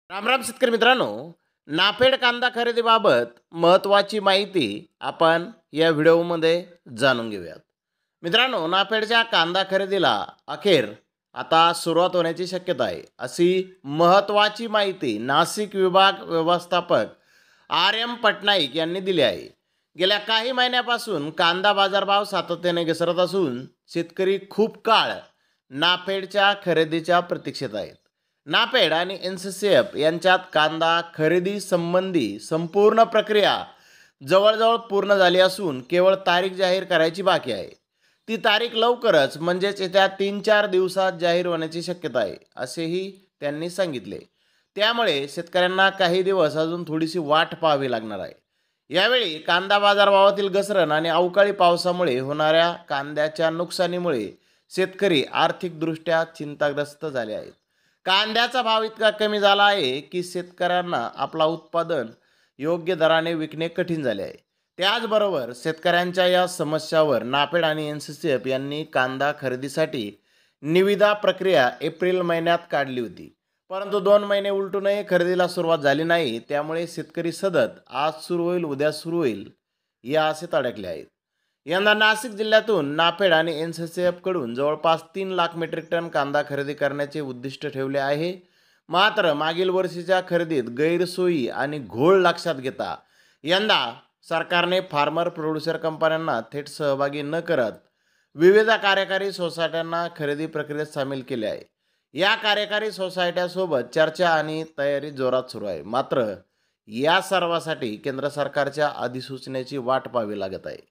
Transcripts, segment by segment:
रामराम शेतकरी मित्रांनो, नाफेड कांदा खरेदीबाबत महत्त्वाची माहिती आपण या व्हिडिओमध्ये जाणून घेऊयात. मित्रांनो, नाफेडच्या कांदा खरेदीला अखेर आता सुरुवात होण्याची शक्यता आहे, अशी महत्त्वाची माहिती नाशिक विभाग व्यवस्थापक आर एम पटनाईक यांनी दिली आहे. गेल्या काही महिन्यापासून कांदा बाजारभाव सातत्याने घसरत असून शेतकरी खूप काळ नाफेडच्या खरेदीच्या प्रतीक्षेत आहेत. नाफेड आणि NCCF यांच्यात कांदा खरेदी संबंधी संपूर्ण प्रक्रिया जवळजवळ पूर्ण झाली असून केवळ तारीख जाहीर करायची बाकी आहे. ती तारीख लवकरच म्हणजेच येत्या 3-4 दिवसात जाहीर होण्याची शक्यता आहे, असेही त्यांनी सांगितले. त्यामुळे शेतकऱ्यांना काही दिवस अजून थोडीशी वाट पाहावी लागणार आहे. यावेळी कांदा बाजारभावातील घसरण आणि अवकाळी पावसामुळे होणाऱ्या कांद्याच्या नुकसानीमुळे शेतकरी आर्थिकदृष्ट्या चिंताग्रस्त झाले आहेत. कांद्याचा भाव इतका कमी झाला आहे की शेतकऱ्यांना आपला उत्पादन योग्य दराने विकणे कठीण झाले आहे. त्याचबरोबर शेतकऱ्यांच्या या समस्यावर नाफेड आणि NCCF यांनी कांदा खरेदीसाठी निविदा प्रक्रिया एप्रिल महिन्यात काढली होती, परंतु 2 महिने उलटूनही खरेदीला सुरुवात झाली नाही. त्यामुळे शेतकरी सतत आज सुरू होईल, उद्या सुरू होईल या आशेत अडकले आहेत. यंदा नाशिक जिल्ह्यातून नाफेड आणि NCCF कडून जवळपास 3 लाख मेट्रिक टन कांदा खरेदी करण्याचे उद्दिष्ट ठेवले आहे. मात्र मागील वर्षीच्या खरेदीत गैरसोयी आणि घोळ लक्षात घेता यंदा सरकारने फार्मर प्रोड्युसर कंपन्यांना थेट सहभागी न करत विविध कार्यकारी सोसायट्यांना खरेदी प्रक्रियेत सामील केले आहे. या कार्यकारी सोसायट्यासोबत चर्चा आणि तयारी जोरात सुरू आहे. मात्र या सर्वासाठी केंद्र सरकारच्या अधिसूचनेची वाट पाहावी लागत आहे.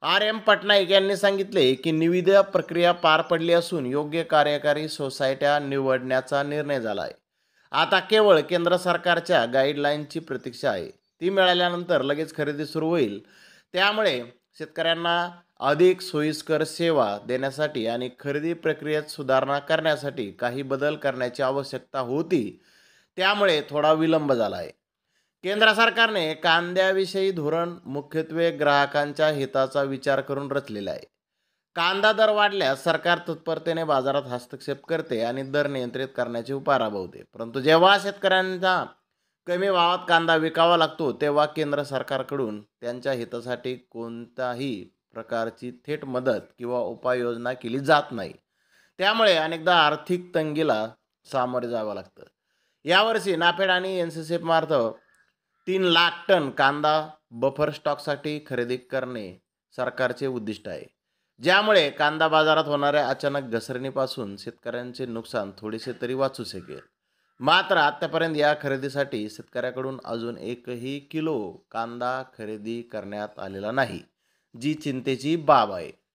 आर एम पटनाईक यांनी सांगितले की निविदा प्रक्रिया पार पडली असून योग्य कार्यकारी सोसायट्या निवडण्याचा निर्णय झाला आहे. आता केवळ केंद्र सरकारच्या गाईडलाईनची प्रतीक्षा आहे. ती मिळाल्यानंतर लगेच खरेदी सुरू होईल. त्यामुळे शेतकऱ्यांना अधिक सोयीस्कर सेवा देण्यासाठी आणि खरेदी प्रक्रियेत सुधारणा करण्यासाठी काही बदल करण्याची आवश्यकता होती. त्यामुळे थोडा विलंब झाला आहे. केंद्र सरकारने कांद्याविषयी धोरण मुख्यत्वे ग्राहकांच्या हिताचा विचार करून रचलेला आहे. कांदा दर वाढल्यास सरकार तत्परतेने बाजारात हस्तक्षेप करते आणि दर नियंत्रित करण्याचे उपाय राबवते. परंतु जेव्हा शेतकऱ्यांना कमी भावात कांदा विकावा लागतो तेव्हा केंद्र सरकारकडून त्यांच्या हितासाठी कोणत्याही प्रकारची थेट मदत किंवा उपाययोजना केली जात नाही. त्यामुळे अनेकदा आर्थिक तंगीला सामोरे जावं लागतं. यावर्षी नाफेड आणि NCCF मार्फत 3 लाख टन कांदा बफर स्टॉकसाठी खरेदी करणे सरकारचे उद्दिष्ट आहे, ज्यामुळे कांदा बाजारात होणाऱ्या अचानक घसरणीपासून शेतकऱ्यांचे नुकसान थोडेसे तरी वाचू शकेल. मात्र आतापर्यंत या खरेदीसाठी शेतकऱ्याकडून अजून 1ही किलो कांदा खरेदी करण्यात आलेला नाही, जी चिंतेची बाब आहे.